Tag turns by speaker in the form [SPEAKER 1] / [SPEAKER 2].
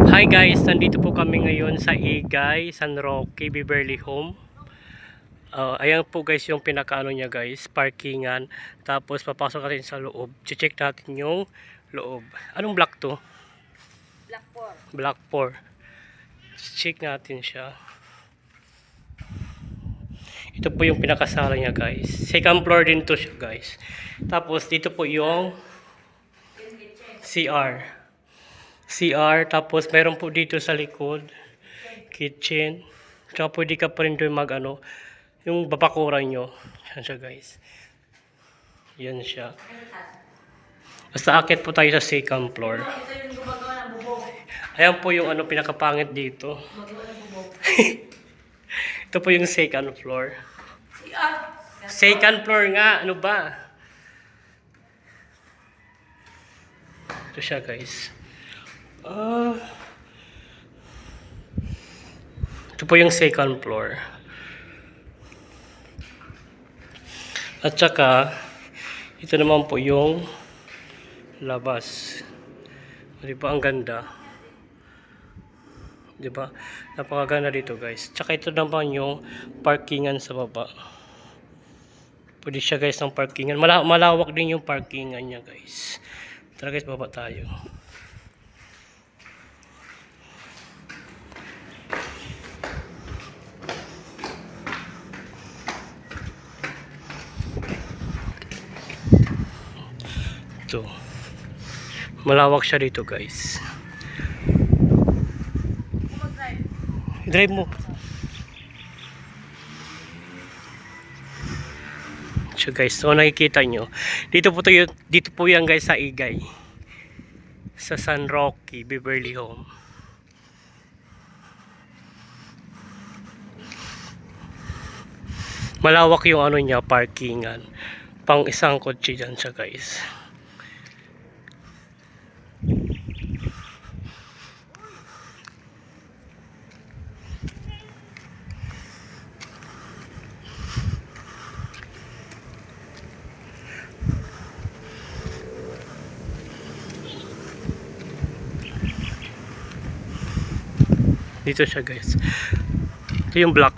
[SPEAKER 1] Hi guys, nandito po kami ngayon sa Igay, San Roque, Beverly Home. Ayan po guys yung pinakaano niya guys, parkingan. Tapos papasok natin sa loob. Check natin yung loob. Anong block to?
[SPEAKER 2] Block 4.
[SPEAKER 1] Block 4. Check natin siya. Ito po yung pinakasala niya guys. Second floor din to siya guys. Tapos dito po yung CR, tapos meron po dito sa likod kitchen, tsaka pwede ka pa rin doon mag ano, yung babakuran nyo. Yan siya guys, yan siya. Basta akit po tayo sa second floor.
[SPEAKER 2] Ito yung gumagawa ng bubong.
[SPEAKER 1] Ayan po yung ano pinakapangit dito.
[SPEAKER 2] Gumagawa ng bubong.
[SPEAKER 1] Ito po yung second floor.
[SPEAKER 2] CR.
[SPEAKER 1] Second floor nga, ano ba? Ito siya guys. Ito po yung second floor. At saka ito naman po yung labas. Di ba ang ganda? Di ba? Napakaganda dito guys. Tsaka ito naman yung parkingan sa baba. Pwede siya guys ng parkingan. Malawak din yung parkingan niya guys. Tara guys, baba tayo. Ito. Malawak siya dito guys. I-drive mo. So guys, so nakikita nyo. Dito po yan guys sa Igay. Sa San Roque, Beverly Home. Malawak yung ano niya, parkingan. Pang isang kotse dyan siya guys. Dito siya guys. Ito yung block